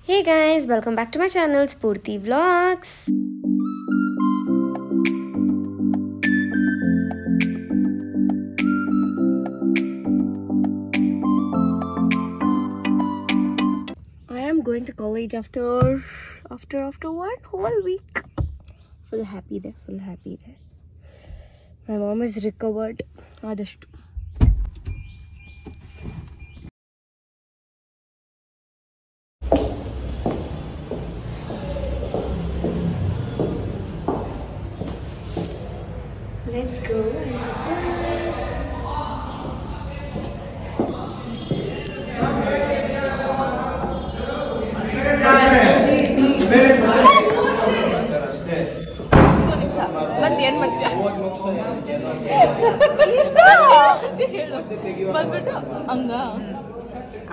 Hey guys, welcome back to my channel Spurti Vlogs. I am going to college after 1 whole week. Full happy there. My mom is recovered. Adashtu. Let's go and surprise.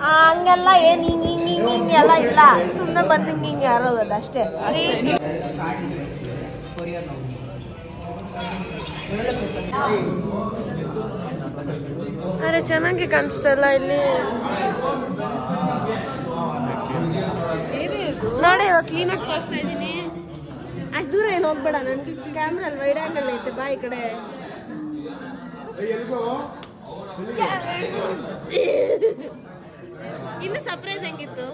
ಹಂಗೆಲ್ಲ ಏನ್ ಹಿಂಗೆಲ್ಲ ಇಲ್ಲ, ಸುಮ್ಮನೆ ಬಂದು ಹಿಂಗೆ ಯಾರೋದು ಅಷ್ಟೇ. ಅರೆ ಚೆನ್ನಾಗಿ ಕಾಣಿಸ್ತಲ್ಲ ಇಲ್ಲಿ ನೋಡಿ, ಇವಾಗ ಕ್ಲೀನಾಗಿ ತೋರಿಸ್ತಾ ಇದ್ದೀನಿ. ಅಷ್ಟು ದೂರ ಏನು ಹೋಗ್ಬೇಡ, ನನ್ ಕ್ಯಾಮ್ರಾ ಅಲ್ಲಿ ವೈಡ್ ಆಂಗಲ್ ಐತೆ, ಬಾ ಈ ಕಡೆ. ಇನ್ನು ಸರ್ಪ್ರೈಸ್ ಹೆಂಗಿತ್ತು?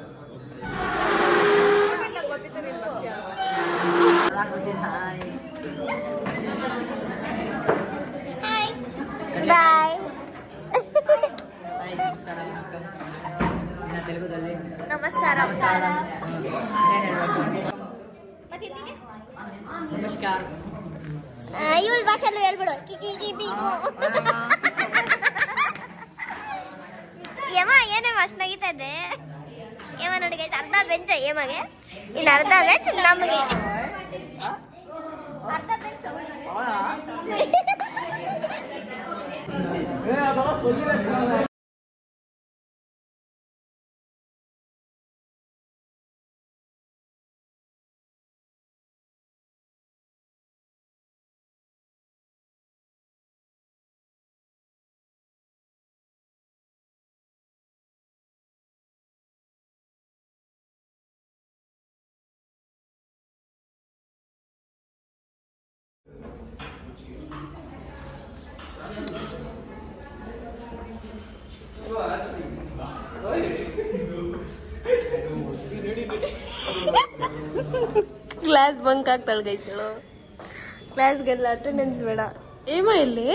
ಬಾಯ್. ನಮಸ್ಕಾರ. ಇವಳ ಭಾಷೆಲ್ಲೂ ಹೇಳ್ಬಿಡು. ಯಮ ಏನೇ ಅಷ್ಟು ನಗಿತಾ ಇದೆ. ಯಮ ನೋಡಿ ಗೈಸ್, ಅರ್ಧ ಬೆಂಚ್ ಯಮಗೆ, ಇನ್ನು ಅರ್ಧ ಬೆಂಚ್ ನಮಗೆ. ಅರ್ಧ ಬೆಂಚ್ ಕ್ಲಾಸ್ ಬಂಕ್ ಆಗ್ತಾಳೆ ಗೈಸಳು. ಕ್ಲಾಸ್ಗೆಲ್ಲ ಅಟೆಂಡೆನ್ಸ್ ಬೇಡ. ಏಮ ಇಲ್ಲಿ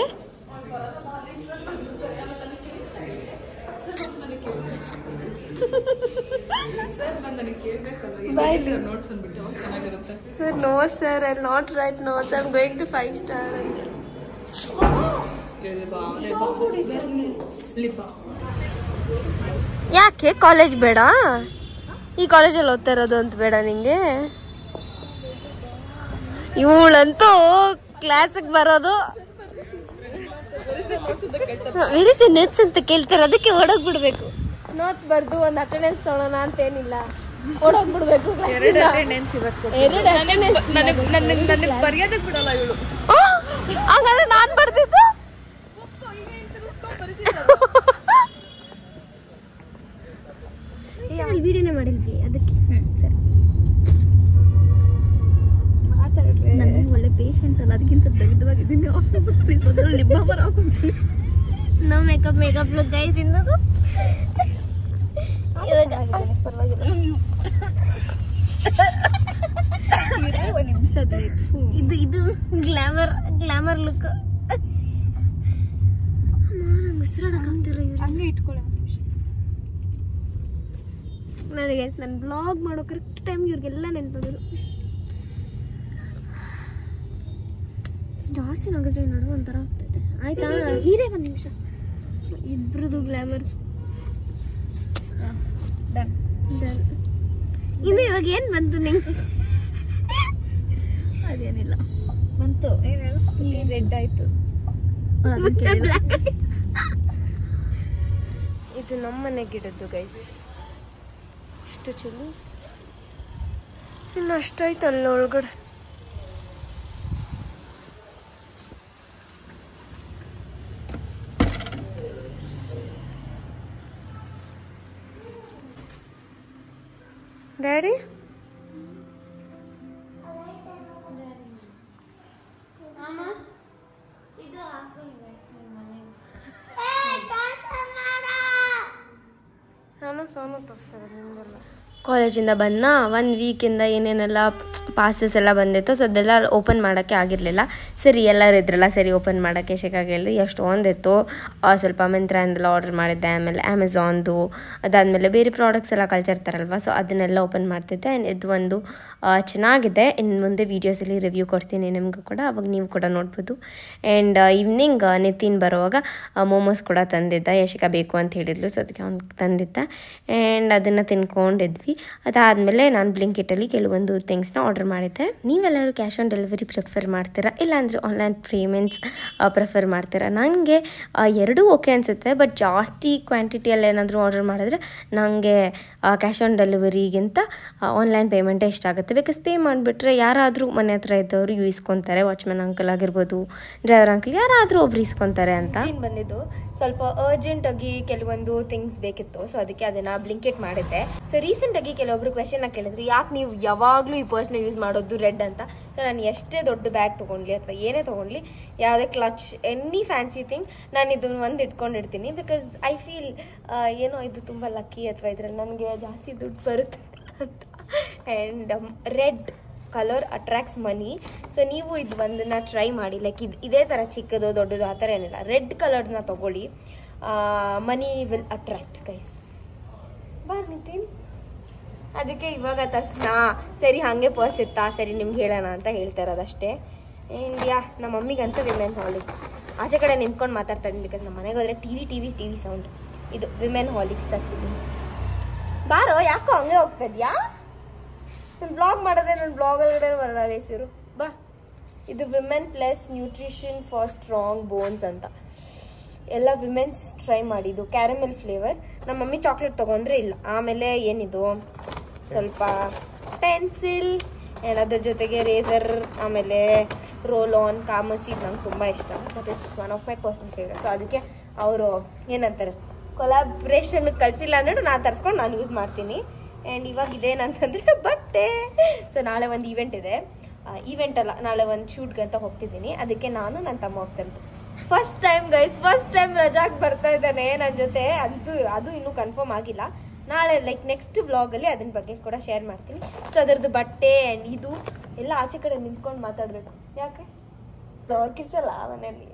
sir, no sir, I not write notes, I am going to 5 star. ಯಾಕೆ ಕಾಲೇಜ್ ಬೇಡ? ಈ ಕಾಲೇಜಲ್ಲಿ ಓದ್ತಾ ಇರೋದು ಅಂತ ಬೇಡ ನಿಂಗೆ? ಇವಳಂತೂ ಕ್ಲಾಸಿಗೆ ಬರೋದು ವೆರಿ ನೆಟ್ಸ್ ಅಂತ ಕೇಳ್ತಾರೆ, ಅದಕ್ಕೆ ಓಡೋಗ್ಬಿಡ್ಬೇಕು. ನೋಟ್ಸ್ ಬರ್ದು ಒಂದು ಅಟೆಂಡೆನ್ಸ್ ತಗೊಳ್ಳೋಣ ಅಂತೇನಿಲ್ಲ, ಓಡೋಗ್ಬಿಡ್ಬೇಕು. ಎರಡು ಅಟೆಂಡೆನ್ಸ್ ನನಗೆ ಬರೆಯೋದಕ್ಕೆ ಬಿಡಲ್ಲ ಇವಳು. ಹಂಗಲ್ಲ ನಾನು ಬರ್ದಿದ್ದು. ವಿಡಿಯೋನೇ ಮಾಡಿಲ್ವಿ ಅದಕ್ಕೆ. ಸರಿ, ನಾನು ಒಳ್ಳೆ ಪೇಷಂಟ್ ಅಲ್ಲ, ಅದಕ್ಕಿಂತ ದಗ್ಧವಾಗಿದ್ದೀನಿ. ನಾವು ಮೇಕಪ್ ಲುಕ್ ಗೈಸ್ ಇನ್ನದು. ಒಂದು ನಿಮಿಷ ಇದು ಗ್ಲಾಮರ್ ಲುಕ್. ನಂಗೆ ಉಸಿರಾಡಕ್ಕಾಗ್ತಿರ. ಹಂಗೆ ಇಟ್ಕೊಳ್ಳ ನನಗೆ. ನಾನು ಬ್ಲಾಗ್ ಮಾಡೋ ಕರೆಕ್ಟ್ ಟೈಮ್ಗೆ ಇವ್ರಿಗೆಲ್ಲ ನೆನ್ಪೋದ್ರು. ಜಾಸ್ತಿ ನಗಿದ್ರೆ ನೋಡು ಒಂಥರ ಆಗ್ತೈತೆ. ಆಯ್ತಾ, ಹೀರೇ ಒಂದು ನಿಮಿಷ. ಇಬ್ರದು ಗ್ಲಾಮರ್ಸ್ ಡನ್. ಇನ್ನು ಇವಾಗ ಏನು ಬಂತು ನಿಂಗೆ? ಅದೇನಿಲ್ಲ ಬಂತು. ಏನು ಹೇಳು? ಇಲ್ಲಿ ರೆಡ್ ಆಯ್ತು. ಇದು ನಮ್ಮನೆ ಗಿಡದ್ದು ಗೈಸ್. ಇಷ್ಟು ಚಿಲ್ಲೀಸ್ ಇನ್ನು ಅಷ್ಟಾಯ್ತು ಅಲ್ಲ ಒಳಗಡೆ. ಡ್ಯಾಡಿ ಸೋನು ತೋರಿಸ್ತಾರೆ ನಿಮ್ದೆಲ್ಲ. ಕಾಲೇಜಿಂದ ಬಂದ 1 ವೀಕಿಂದ ಏನೇನೆಲ್ಲ ಪಾಸಸ್ ಎಲ್ಲ ಬಂದಿತ್ತು, ಸೊ ಅದೆಲ್ಲ ಓಪನ್ ಮಾಡೋಕ್ಕೆ ಆಗಿರಲಿಲ್ಲ. ಸರಿ ಎಲ್ಲರೂ ಇದ್ರಲ್ಲ, ಸರಿ ಓಪನ್ ಮಾಡೋಕ್ಕೆ ಶೇಖಾಗಿ ಹೇಳಿದೆ. ಎಷ್ಟೊಂದಿತ್ತು. ಸ್ವಲ್ಪ ಮಿಂತ್ರಾಯಿಂದೆಲ್ಲ ಆರ್ಡರ್ ಮಾಡಿದ್ದೆ, ಆಮೇಲೆ ಅಮೆಝಾನ್ದು, ಅದಾದಮೇಲೆ ಬೇರೆ ಪ್ರಾಡಕ್ಟ್ಸ್ ಎಲ್ಲ ಕಳ್ಸಿರ್ತಾರಲ್ವ, ಸೊ ಅದನ್ನೆಲ್ಲ ಓಪನ್ ಮಾಡ್ತಿದ್ದೆ. ಇದು ಒಂದು ಚೆನ್ನಾಗಿದೆ. ಇನ್ನು ಮುಂದೆ ವೀಡಿಯೋಸಲ್ಲಿ ರಿವ್ಯೂ ಕೊಡ್ತೀನಿ ನಿಮಗೂ ಕೂಡ, ಅವಾಗ ನೀವು ಕೂಡ ನೋಡ್ಬೋದು. ಆ್ಯಂಡ್ ಈವ್ನಿಂಗ್ ನಿತಿನ್ ಬರುವಾಗ ಮೋಮೋಸ್ ಕೂಡ ತಂದಿದ್ದ. ಯಶಿಕಾ ಬೇಕು ಅಂತ ಹೇಳಿದ್ಲು, ಸೊ ಅದಕ್ಕೆ ಅವ್ನು ತಂದಿದ್ದ. ಆ್ಯಂಡ್ ಅದನ್ನು ತಿನ್ಕೊಂಡಿದ್ವಿ. ಅದಾದಮೇಲೆ ನಾನು ಬ್ಲಿಂಕಿಟಲ್ಲಿ ಕೆಲವೊಂದು ಥಿಂಗ್ಸ್ನ ಆರ್ಡರ್ ಮಾಡಿದ್ದೆ. ನೀವೆಲ್ಲರೂ ಕ್ಯಾಶ್ ಆನ್ ಡೆಲಿವರಿ ಪ್ರಿಫರ್ ಮಾಡ್ತೀರಾ, ಇಲ್ಲಾಂದರೆ ಆನ್ಲೈನ್ ಪೇಮೆಂಟ್ಸ್ ಪ್ರಿಫರ್ ಮಾಡ್ತೀರಾ? ನನಗೆ ಎರಡೂ ಓಕೆ ಅನಿಸುತ್ತೆ, ಬಟ್ ಜಾಸ್ತಿ ಕ್ವಾಂಟಿಟಿಯಲ್ಲಿ ಏನಾದರೂ ಆರ್ಡರ್ ಮಾಡಿದ್ರೆ ನನಗೆ ಕ್ಯಾಶ್ ಆನ್ ಡೆಲಿವರಿಗಿಂತ ಆನ್ಲೈನ್ ಪೇಮೆಂಟೇ ಇಷ್ಟ ಆಗುತ್ತೆ. ಬಿಕಾಸ್ ಪೇ ಮಾಡಿಬಿಟ್ರೆ ಯಾರಾದರೂ ಮನೆ ಹತ್ರ ಇದ್ದವರು ಇಸ್ಕೊತಾರೆ, ವಾಚ್ಮ್ಯಾನ್ ಅಂಕಲ್ ಆಗಿರ್ಬೋದು, ಡ್ರೈವರ್ ಅಂಕಲ್, ಯಾರಾದರೂ ಒಬ್ರು ಇಸ್ಕೊತಾರೆ ಅಂತ. ಬಂದಿದ್ದು ಸ್ವಲ್ಪ ಅರ್ಜೆಂಟಾಗಿ ಕೆಲವೊಂದು ಥಿಂಗ್ಸ್ ಬೇಕಿತ್ತು, ಸೊ ಅದಕ್ಕೆ ಅದನ್ನು ಬ್ಲಿಂಕೆಟ್ ಮಾಡಿದ್ದೆ. ಸೊ ರೀಸೆಂಟಾಗಿ ಕೆಲವೊಬ್ರು ಕ್ವೆಶನ್ನ ಕೇಳಿದ್ರು, ಯಾಕೆ ನೀವು ಯಾವಾಗಲೂ ಈ ಪರ್ಸ್ನ ಯೂಸ್ ಮಾಡೋದು ರೆಡ್ ಅಂತ. ಸೊ ನಾನು ಎಷ್ಟೇ ದೊಡ್ಡ ಬ್ಯಾಗ್ ತೊಗೊಂಡ್ಲಿ ಅಥವಾ ಏನೇ ತೊಗೊಂಡ್ಲಿ, ಯಾವುದೇ ಕ್ಲಚ್, ಎನಿ ಫ್ಯಾನ್ಸಿ ಥಿಂಗ್, ನಾನು ಇದನ್ನು ಒಂದು ಇಟ್ಕೊಂಡಿರ್ತೀನಿ. ಬಿಕಾಸ್ ಐ ಫೀಲ್ ಏನೋ ಇದು ತುಂಬ ಲಕ್ಕಿ, ಅಥವಾ ಇದರಲ್ಲಿ ನನಗೆ ಜಾಸ್ತಿ ದುಡ್ಡು ಬರುತ್ತೆ ಅಂತ. And red colour attracts money. So ನೀವು ಇದು ಒಂದನ್ನು ಟ್ರೈ ಮಾಡಿ. ಲೈಕ್ ಇದೇ ಥರ ಚಿಕ್ಕದು ದೊಡ್ಡದು ಆ ಥರ ಏನಿಲ್ಲ, ರೆಡ್ ಕಲರ್ನ ತೊಗೊಳ್ಳಿ. Money will attract guys. ಬಾ ನಿತಿನ್. ಅದಕ್ಕೆ ಇವಾಗ ತರ್ಸ್ನಾ, ಸರಿ ಹಾಗೆ ಪರ್ಸ್ ಇತ್ತಾ, ಸರಿ ನಿಮ್ಗೆ ಹೇಳೋಣ ಅಂತ ಹೇಳ್ತಾ ಇರೋದಷ್ಟೇ. ಆ್ಯಂಡ್ ನಮ್ಮ ಮಮ್ಮಿಗಂತೂ ವಿಮೆನ್ ಹಾಲಿಕ್ಸ್. ಆಚೆ ಕಡೆ ನಿಂತ್ಕೊಂಡು ಮಾತಾಡ್ತಾ ಇದ್ದೀನಿ, ಬಿಕಾಸ್ ನಮ್ಮ ಮನೆಗೆ ಹೋದರೆ ಟಿವಿ ಸೌಂಡ್. ಇದು ವಿಮೆನ್ ಹಾಲಿಕ್ಸ್ ತರ್ಸಿದ್ದೀನಿ. ಬಾರೋ, ಯಾಕೋ ಹಂಗೆ ಹೋಗ್ತಾ ಇದೆಯಾ? ನಾನು ಬ್ಲಾಗ್ ಮಾಡಿದ್ರೆ ನನ್ನ ಬ್ಲಾಗ್ ಒಳಗಡೆ ಬರೋದಾಗೈಸಿರು. ಬಾ. ಇದು women plus nutrition for strong bones ಅಂತ. ಎಲ್ಲ ವಿಮೆನ್ಸ್ ಟ್ರೈ ಮಾಡಿದ್ದು. Caramel flavour. ನಮ್ಮ ಮಮ್ಮಿ ಚಾಕ್ಲೇಟ್ ತೊಗೊಂಡ್ರೆ ಇಲ್ಲ. ಆಮೇಲೆ ಏನಿದು, ಸ್ವಲ್ಪ ಪೆನ್ಸಿಲ್, ಅದ್ರ ಜೊತೆಗೆ ರೇಸರ್, ಆಮೇಲೆ ರೋಲ್ ಆನ್, ಕಾಮಸಿ. ನಂಗೆ ತುಂಬ ಇಷ್ಟ. That is one of my personal favourite. So ಅದಕ್ಕೆ ಅವರು ಏನಂತಾರೆ, ಕೊಲಾಬ್ರೇಷನ್ ಕಳಿಸಿಲ್ಲ ಅಂದ್ರೆ ನಾನು ತರಿಸ್ಕೊಂಡು ನಾನು ಯೂಸ್ ಮಾಡ್ತೀನಿ. ಆ್ಯಂಡ್ ಇವಾಗ ಇದೇನಂತಂದರೆ ಬಟ್ಟೆ. ಸೊ ನಾಳೆ ಒಂದು ಈವೆಂಟ್ ಇದೆ. ಈವೆಂಟ್ ಅಲ್ಲ, ನಾಳೆ ಒಂದು ಶೂಟ್ಗೆ ಅಂತ ಹೋಗ್ತಿದ್ದೀನಿ. ಅದಕ್ಕೆ ನಾನು ನನ್ನ ತಮ್ಮ ಹೋಗ್ತೇನೆ. ಫಸ್ಟ್ ಟೈಮ್ ರಜಾಕ್ ಬರ್ತಾ ಇದ್ದಾನೆ ನನ್ನ ಜೊತೆ. ಅದು ಇನ್ನೂ ಕನ್ಫರ್ಮ್ ಆಗಿಲ್ಲ. ನಾಳೆ ಲೈಕ್ ನೆಕ್ಸ್ಟ್ ವ್ಲಾಗಲ್ಲಿ ಅದನ್ನ ಬಗ್ಗೆ ಕೂಡ ಶೇರ್ ಮಾಡ್ತೀನಿ. ಸೊ ಅದರದ್ದು ಬಟ್ಟೆ ಆ್ಯಂಡ್ ಇದು ಎಲ್ಲ ಆಚೆ ಕಡೆ ನಿಂತ್ಕೊಂಡು ಮಾತಾಡಬೇಕು. ಯಾಕೆ ಕಿರ್ಸಲ್ಲ ಮನೆಯಲ್ಲಿ,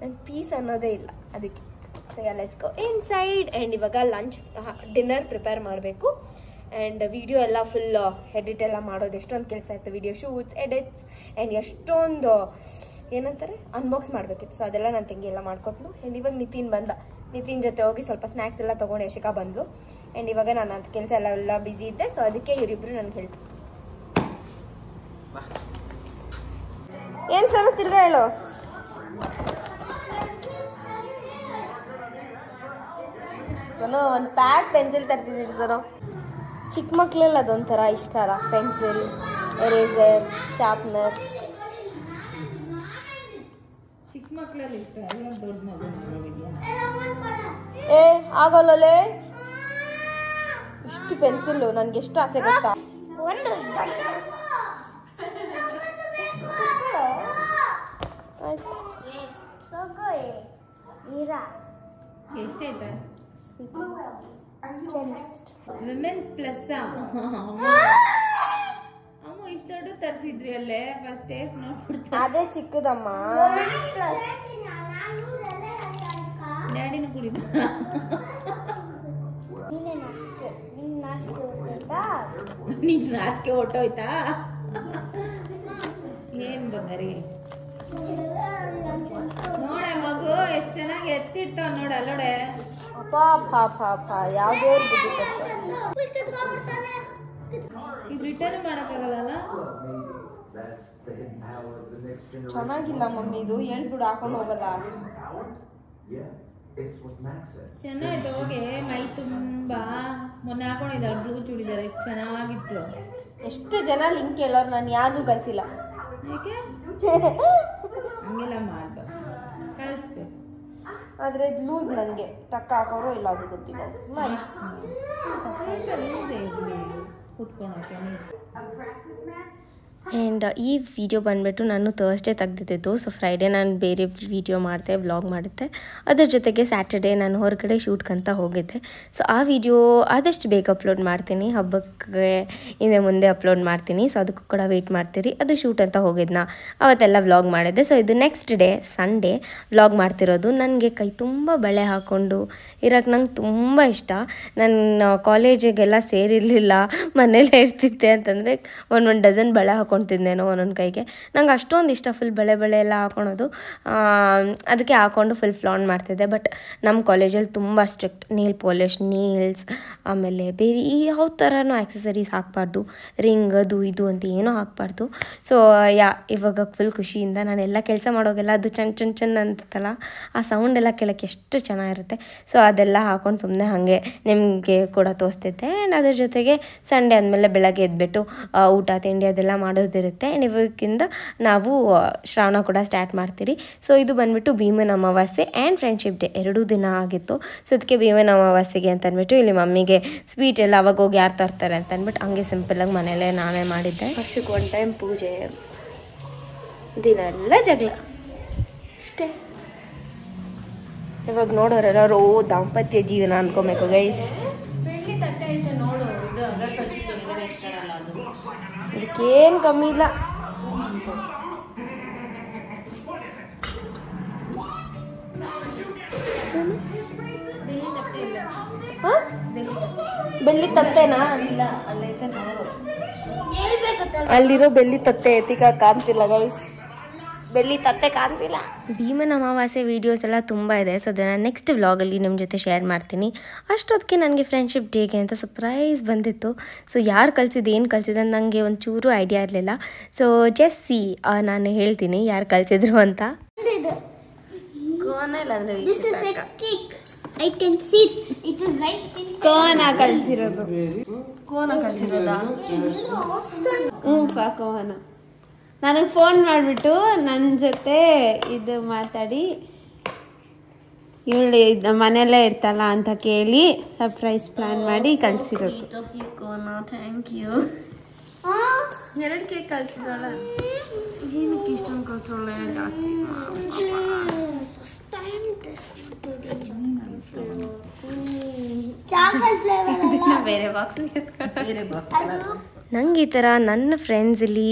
ನನ್ನ ಪೀಸ್ ಅನ್ನೋದೇ ಇಲ್ಲ. ಅದಕ್ಕೆ so let's go inside. And ಇವಾಗ ಡಿನ್ನರ್ ಪ್ರಿಪೇರ್ ಮಾಡಬೇಕು. ಆ್ಯಂಡ್ ವಿಡಿಯೋ ಎಲ್ಲ ಫುಲ್ ಎಡಿಟ್ ಎಲ್ಲ ಮಾಡೋದು ಎಷ್ಟೊಂದು ಕೆಲಸ ಆಯಿತು. ವಿಡಿಯೋ ಶೂಟ್ಸ್, ಎಡಿಟ್ಸ್, ಆ್ಯಂಡ್ ಎಷ್ಟೊಂದು ಏನಂತಾರೆ ಅನ್ಬಾಕ್ಸ್ ಮಾಡಬೇಕಿತ್ತು. ಸೊ ಅದೆಲ್ಲ ನಾನು ತಂಗಿ ಎಲ್ಲ ಮಾಡಿಕೊಟ್ಲು. ಆ್ಯಂಡ್ ಇವಾಗ ನಿತಿನ್ ಜೊತೆ ಹೋಗಿ ಸ್ವಲ್ಪ ಸ್ನ್ಯಾಕ್ಸ್ ಎಲ್ಲ ತೊಗೊಂಡು ಯಶಿಕಾ ಬಂದು. ಆ್ಯಂಡ್ ಇವಾಗ ನಾನು ಅದು ಕೆಲಸ ಎಲ್ಲ ಬ್ಯುಸಿ ಇದ್ದೆ. ಸೊ ಅದಕ್ಕೆ ಇವರಿಬ್ರು ನನಗೆ ಹೇಳ್ತು, ಏನು ಸರ್ ತಿರ್ಗಾ ಹೇಳು. ಒಂದು ಪ್ಯಾಕ್ ಪೆನ್ಸಿಲ್ ತರ್ತಿದ್ದೀನಿ ಸರ್. ಚಿಕ್ಕ ಮಕ್ಕಳೆಲ್ಲ ಅದೊಂಥರ ಇಷ್ಟ ಅಲ್ಲ, ಪೆನ್ಸಿಲ್, ಎರೇಸರ್, ಶಾರ್ಪ್ನರ್. ಚಿಕ್ಕ ಮಕ್ಕಳಲ್ಲಿ ಇಷ್ಟ, ದೊಡ್ಡ ಮಗು ಏ ಆಗೋಲ್ಲೇ ಇಷ್ಟು ಪೆನ್ಸಿಲ್. ನನಗೆ ಎಷ್ಟು ಆಸೆ ಗೊತ್ತಾ. ಎಷ್ಟಾಯ್ತಾ? ವಿಮೆನ್ಸ್ ಪ್ಲಸ್ ಅಮ್ಮ ಇಷ್ಟು ದೊಡ್ಡ ತರಿಸಿದ್ರಿ ಅಲ್ಲೇ. ಫಸ್ಟ್ ಟೇಸ್ಟ್ ನೋಡ್ಬಿಡ್ತಾ. ಅದೇ ಚಿಕ್ಕದಮ್ಮ. ಡ್ಯಾಡಿನ ಕುಡಿ. ನೀನ್ ನಾಚಿಕೆ ಹೊಟ್ಟೋಯ್ತಾ? ಏನ್ ಬಂಗಾರಿ ನೋಡ ಮಗು ಎಷ್ಟು ಚೆನ್ನಾಗಿ ಎತ್ತಿಡ್ತಾವ ನೋಡ. ಅಲ್ಲೋಡೆ ಯಾವ್ದೇ ಇದು ರಿಟರ್ನ್ ಮಾಡಕ್ಕಾಗಲ್ಲ. ಚೆನ್ನಾಗಿಲ್ಲ ಮಮ್ಮಿ, ಇದು ಹೇಳ್ಬಿಡು, ಹಾಕೊಂಡು ಹೋಗಲ್ಲ. ಚೆನ್ನಾಯ್ತು. ಹೋಗಿ ಮೈ ತುಂಬಾ ಮೊನ್ನೆ ಹಾಕೊಂಡಿದ್ದ ಬ್ಲೂ ಚೂಡಿದಾರೆ, ಎಷ್ಟು ಚೆನ್ನಾಗಿತ್ತು. ಎಷ್ಟು ಜನ ಲಿಂಕ್ ಕೇಳೋರು, ನಾನು ಯಾರಿಗೂ ಕಳ್ಸಿಲ್ಲ. ಯಾಕೆ ಹಂಗೆಲ್ಲ ಮಾಡ್ಬಾರ್ದು, ಕಳಿಸ್ಬೇಕು. ಆದರೆ ಇದು ಲೂಸ್, ನನಗೆ ಟಕ್ಕ ಹಾಕೋರು ಇಲ್ಲ ಅದು ಗೊತ್ತಿಲ್ಲ. ತುಂಬ ಇಷ್ಟ. ಕೂತ್ಕೊಳಕ್ಕೆ ಆ್ಯಂಡ್ ಈ ವಿಡಿಯೋ ಬಂದುಬಿಟ್ಟು ನಾನು ಥರ್ಸ್ಡೇ ತೆಗ್ದಿದ್ದು. ಸೊ ಫ್ರೈಡೇ ನಾನು ಬೇರೆ ವಿಡಿಯೋ ಮಾಡಿದೆ, ವ್ಲಾಗ್ ಮಾಡಿದ್ದೆ. ಅದ್ರ ಜೊತೆಗೆ ಸ್ಯಾಟರ್ಡೇ ನಾನು ಹೊರಗಡೆ ಶೂಟ್ಗಂತ ಹೋಗಿದ್ದೆ. ಸೊ ಆ ವಿಡಿಯೋ ಆದಷ್ಟು ಬೇಗ ಅಪ್ಲೋಡ್ ಮಾಡ್ತೀನಿ, ಹಬ್ಬಕ್ಕೆ ಹಿಂದೆ ಮುಂದೆ ಅಪ್ಲೋಡ್ ಮಾಡ್ತೀನಿ. ಸೊ ಅದಕ್ಕೂ ಕೂಡ ವೆಯ್ಟ್ ಮಾಡ್ತೀರಿ. ಅದು ಶೂಟ್ ಅಂತ ಹೋಗಿದ್ನ, ಅವತ್ತೆಲ್ಲ ವ್ಲಾಗ್ ಮಾಡಿದ್ದೆ. ಸೊ ಇದು ನೆಕ್ಸ್ಟ್ ಡೇ ಸಂಡೇ ವ್ಲಾಗ್ ಮಾಡ್ತಿರೋದು. ನನಗೆ ಕೈ ತುಂಬ ಬಳೆ ಹಾಕ್ಕೊಂಡು ಇರೋಕ್ಕೆ ನಂಗೆ ತುಂಬ ಇಷ್ಟ. ನನ್ನ ಕಾಲೇಜಿಗೆಲ್ಲ ಸೇರಿರಲಿಲ್ಲ, ಮನೇಲೇ ಇರ್ತಿದ್ದೆ ಅಂತಂದರೆ ಒಂದು ಡಜನ್ ಬಳೆ ಹಾಕ್ಕೊತಿದ್ನೇನೋ ಒಂದೊಂದು ಕೈಗೆ. ನಂಗೆ ಅಷ್ಟೊಂದು ಇಷ್ಟ ಫುಲ್ ಬಳೆ ಎಲ್ಲ ಹಾಕ್ಕೊಳೋದು. ಅದಕ್ಕೆ ಹಾಕ್ಕೊಂಡು ಫುಲ್ ಫ್ಲಾನ್ ಮಾಡ್ತಿದ್ದೆ. ಬಟ್ ನಮ್ಮ ಕಾಲೇಜಲ್ಲಿ ತುಂಬ ಸ್ಟ್ರಿಕ್ಟ್, ನೇಲ್ ಪಾಲಿಶ್, ನೇಲ್ಸ್, ಆಮೇಲೆ ಬೇರೆ ಯಾವ ಥರನೂ ಆ್ಯಕ್ಸಸರೀಸ್ ಹಾಕಬಾರ್ದು, ರಿಂಗ್ ಅದು ಇದು ಅಂತ ಏನೂ ಹಾಕಬಾರ್ದು. ಸೊ ಇವಾಗ ಫುಲ್ ಖುಷಿಯಿಂದ ನಾನೆಲ್ಲ ಕೆಲಸ ಮಾಡೋಗೆಲ್ಲ ಅದು ಚನ್ ಅಂತಲ್ಲ, ಆ ಸೌಂಡೆಲ್ಲ ಕೇಳೋಕ್ಕೆ ಎಷ್ಟು ಚೆನ್ನಾಗಿರುತ್ತೆ. ಸೊ ಅದೆಲ್ಲ ಹಾಕ್ಕೊಂಡು ಸುಮ್ಮನೆ ಹಾಗೆ ನಿಮಗೆ ಕೂಡ ತೋರಿಸ್ತಿದ್ದೆ. ಆ್ಯಂಡ್ ಅದ್ರ ಜೊತೆಗೆ ಸಂಡೇ ಆದಮೇಲೆ ಬೆಳಗ್ಗೆ ಎದ್ಬಿಟ್ಟು ಊಟ ತಿಂಡಿ ಅದೆಲ್ಲ ಮಾಡೋದಿರುತ್ತೆ. ಆ್ಯಂಡ್ ಇವಕ್ಕಿಂದ ನಾವು ಶ್ರಾವಣ ಕೂಡ ಸ್ಟಾರ್ಟ್ ಮಾಡ್ತೀರಿ. ಸೊ ಇದು ಬಂದುಬಿಟ್ಟು ಭೀಮನ ಅಮಾವಾಸ್ಯೆ ಆ್ಯಂಡ್ ಫ್ರೆಂಡ್ಶಿಪ್ ಡೇ 2 ದಿನ ಆಗಿತ್ತು. ಸೊ ಅದಕ್ಕೆ ಭೀಮನ ಅಮಾವಾಸ್ಯೆಗೆ ಅಂತ ಅಂದ್ಬಿಟ್ಟು ಇಲ್ಲಿ ಮಮ್ಮಿಗೆ ಸ್ವೀಟ್ ಎಲ್ಲ ಅವಾಗ ಹೋಗಿ ಯಾರು ತರ್ತಾರೆ ಅಂತ ಅಂದ್ಬಿಟ್ಟು ಹಂಗೆ ಸಿಂಪಲ್ಲಾಗಿ ಮನೇಲೇ ನಾನೇ ಮಾಡಿದ್ದೆ. ವರ್ಷಕ್ಕೆ 1 ಟೈಮ್ ಪೂಜೆ, ದಿನ ಎಲ್ಲ ಜಗಳ ಅಷ್ಟೇ. ಇವಾಗ ನೋಡೋರೆಲ್ಲರೂ ದಾಂಪತ್ಯ ಜೀವನ ಅನ್ಕೋಬೇಕು ಗೈಸ್. ಬೆಳ್ಳಿ ತಟ್ಟೆ ಐತೆ ನೋಡು, ಇದು ಅಗರಬತ್ತಿ ಕೆಳಗಡೆ ಇಡ್ತಾರಲ್ಲ ಅದು. ಇದಕ್ಕೇನು ಕಮ್ಮಿ ಇಲ್ಲ. ಬೆಳ್ಳಿ ತತ್ತೆನಾ? ಇಲ್ಲ, ಅಲ್ಲೈತೆ ನೋಡು. ಅಲ್ಲಿರೋ ಬೆಳ್ಳಿ ತತ್ತೆ ಎತ್ತಿಗ ಕಾಣ್ತಿಲ್ಲ ಗೈಸ್, ಬೆಳ್ಳಿ ತತ್ತೆ ಕಾಣಿಸಿಲ್ಲ. ಭೀಮನ ಅಮಾವಾಸ್ಯೆ ವೀಡಿಯೋಸ್ ಎಲ್ಲ ತುಂಬ ಇದೆ. ಸೊ ಅದನ್ನು ನೆಕ್ಸ್ಟ್ ವ್ಲಾಗಲ್ಲಿ ನಿಮ್ಮ ಜೊತೆ ಶೇರ್ ಮಾಡ್ತೀನಿ. ಅಷ್ಟೊತ್ತಿಗೆ ನನಗೆ ಫ್ರೆಂಡ್ಶಿಪ್ ಡೇಗೆ ಅಂತ ಸರ್ಪ್ರೈಸ್ ಬಂದಿತ್ತು. ಸೊ ಯಾರು ಕಳಿಸಿದ್ದು, ಏನು ಕಳಿಸಿದೆ ಅಂತ ನನಗೆ ಒಂಚೂರು ಐಡಿಯಾ ಇರಲಿಲ್ಲ. ಸೊ ಜಸ್ಟ್ ಸಿ, ನಾನು ಹೇಳ್ತೀನಿ ಯಾರು ಕಳಿಸಿದ್ರು ಅಂತ. ಕೋನ ಕಳ್ಸಿರೋದು. ಕೋನ ಕಳಿಸಿರೋದಾ? ಕೋನ ನನಗೆ ಫೋನ್ ಮಾಡಿಬಿಟ್ಟು ನನ್ನ ಜೊತೆ ಇದು ಮಾತಾಡಿ ಇವಳು ಮನೆಯಲ್ಲೇ ಇರ್ತಲ್ಲ ಅಂತ ಕೇಳಿ ಸರ್ಪ್ರೈಸ್ ಪ್ಲಾನ್ ಮಾಡಿ ಕಳಿಸಿರೋದು. Thank you. 2 ಕೇಕ್ ಕಳ್ಸಿರೋಲ್ಲ. ಏನಕ್ಕೆ ಇಷ್ಟೊಂದು ಕಳ್ಸೋಳೆ ಜಾಸ್ತಿ? ಬೇರೆ ಬಾಕ್ಸ್ ನಂಗೆ ಈ ಥರ ನನ್ನ ಫ್ರೆಂಡ್ಸಲ್ಲಿ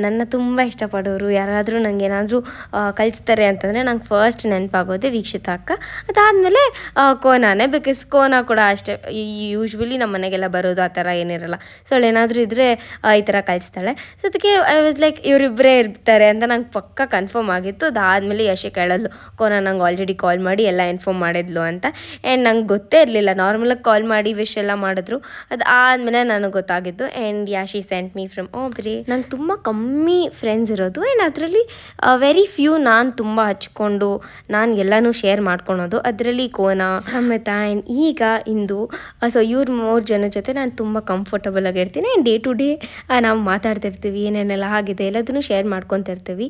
ನನ್ನ ತುಂಬ ಇಷ್ಟಪಡೋರು ಯಾರಾದರೂ ನನಗೆ ಏನಾದರೂ ಕಳಿಸ್ತಾರೆ ಅಂತಂದರೆ ನಂಗೆ ಫಸ್ಟ್ ನೆನಪಾಗೋದೆ ವೀಕ್ಷಿತ ಅಕ್ಕ. ಅದಾದಮೇಲೆ ಕೋನಾನೇ, ಬಿಕಾಸ್ ಕೋನ ಕೂಡ ಅಷ್ಟೇ ಯೂಶ್ವಲಿ ನಮ್ಮ ಮನೆಗೆಲ್ಲ ಬರೋದು ಆ ಥರ ಏನಿರಲ್ಲ. ಸೊ ಅವಳು ಏನಾದರೂ ಇದ್ದರೆ ಈ ಥರ ಕಳಿಸ್ತಾಳೆ. ಸೊ ಅದಕ್ಕೆ ಐ ವಾಸ್ ಲೈಕ್ ಇವರಿಬ್ಬರೇ ಇರ್ತಾರೆ ಅಂತ ನಂಗೆ ಪಕ್ಕ ಕನ್ಫರ್ಮ್ ಆಗಿತ್ತು. ಅದಾದಮೇಲೆ ಯಶೆ ಕೇಳೋದು, ಕೋನ ನಂಗೆ ಆಲ್ರೆಡಿ ಕಾಲ್ ಮಾಡಿ ಎಲ್ಲ ಇನ್ಫಾರ್ಮ್ ಮಾಡಿದ್ಲು ಅಂತ. ಆ್ಯಂಡ್ ನಂಗೆ ಗೊತ್ತೇ ಇರಲಿಲ್ಲ, ನಾರ್ಮಲಾಗಿ ಕಾಲ್ ಮಾಡಿ ವಿಶ್ ಎಲ್ಲ ಮಾಡಿದ್ರು. ಅದಾದಮೇಲೆ ನನಗೆ ಗೊತ್ತಾಗಿದ್ದು. And she sent me from Aubrey. ನಂಗೆ ತುಂಬ ಕಮ್ಮಿ ಫ್ರೆಂಡ್ಸ್ ಇರೋದು. ಆ್ಯಂಡ್ ಅದರಲ್ಲಿ ವೆರಿ ಫ್ಯೂ ನಾನು ತುಂಬ ಹಚ್ಕೊಂಡು ನಾನು ಎಲ್ಲನೂ ಶೇರ್ ಮಾಡ್ಕೊಳೋದು. ಅದರಲ್ಲಿ ಕೋನ ಸಮೇತ. ಆ್ಯಂಡ್ ಈಗ ಇಂದು ಸೊ ಇವ್ರ 3 ಜನ ಜೊತೆ ನಾನು ತುಂಬ ಕಂಫರ್ಟಬಲ್ ಆಗಿರ್ತೀನಿ. ಆ್ಯಂಡ್ ಡೇ ಟು ಡೇ ನಾವು ಮಾತಾಡ್ತಿರ್ತೀವಿ, ಏನೇನೆಲ್ಲ ಆಗಿದೆ ಎಲ್ಲದನ್ನು ಶೇರ್ ಮಾಡ್ಕೊತಿರ್ತೀವಿ.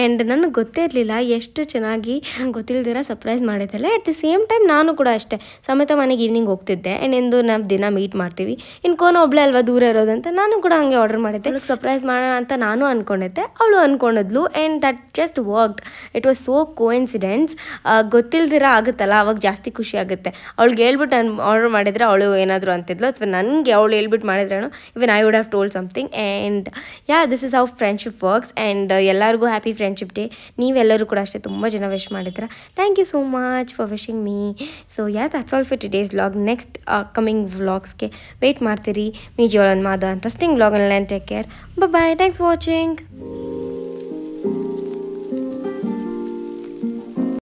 ಆ್ಯಂಡ್ ನನಗೆ ಗೊತ್ತೇ ಇರಲಿಲ್ಲ ಎಷ್ಟು ಚೆನ್ನಾಗಿ ನಂಗೆ ಗೊತ್ತಿಲ್ದಿರ ಸರ್ಪ್ರೈಸ್ ಮಾಡಿದ್ದಲ್ಲ. ಅಟ್ ದಿ ಸೇಮ್ ಟೈಮ್ ನಾನು ಕೂಡ ಅಷ್ಟೇ ಸಮೇತ ಮನೆಗೆ ಈವ್ನಿಂಗ್ ಹೋಗ್ತಿದ್ದೆ. ಆ್ಯಂಡ್ ಎಂದು ನಾವು ದಿನ ಮೀಟ್ ಮಾಡ್ತೀವಿ. ಇನ್ನು ಕೋನ ಒಬ್ಳೆ ಅಲ್ವಾ ದೂರ ಇರೋದಂತ ನಾನು ಕೂಡ ಹಂಗೆ ಆರ್ಡರ್ ಮಾಡಿದ್ದೆ. ಅವಳಿಗೆ ಸರ್ಪ್ರೈಸ್ ಮಾಡೋಣ ಅಂತ ನಾನು ಅಂದ್ಕೊಂಡಿದ್ದೆ, ಅವಳು ಅಂದ್ಕೊಂಡಿದ್ಲು. And that just worked. It was so coincidence. ಗೊತ್ತಿಲ್ದಿರ ಆಗುತ್ತಲ್ಲ, ಅವಾಗ ಜಾಸ್ತಿ ಖುಷಿ ಆಗುತ್ತೆ. ಅವಳಿಗೆ ಹೇಳ್ಬಿಟ್ಟು ನಾನು ಆರ್ಡರ್ ಮಾಡಿದರೆ ಅವಳು ಏನಾದರೂ ಅಂತಿದ್ಲು, ಅಥವಾ ನನಗೆ ಅವಳು ಹೇಳ್ಬಿಟ್ಟು ಮಾಡಿದ್ರೇನು, even I would have told something. And this is how friendship works. And ಎಲ್ಲರಿಗೂ ಹ್ಯಾಪಿ ಫ್ರೆಂಡ್ಶಿಪ್ ಡೇ. ನೀವೆಲ್ಲರೂ ಕೂಡ ಅಷ್ಟೇ ತುಂಬ ಜನ ವಿಶ್ ಮಾಡಿದ್ರ. Thank you so much for wishing me. So that's all for today's vlog. Next coming ವ್ಲಾಗ್ಸ್ಗೆ wait ಮಾಡ್ತೀರಿ. Meet you all on ಮಾದ interesting vlog. and take care. Bye bye. Thanks for watching.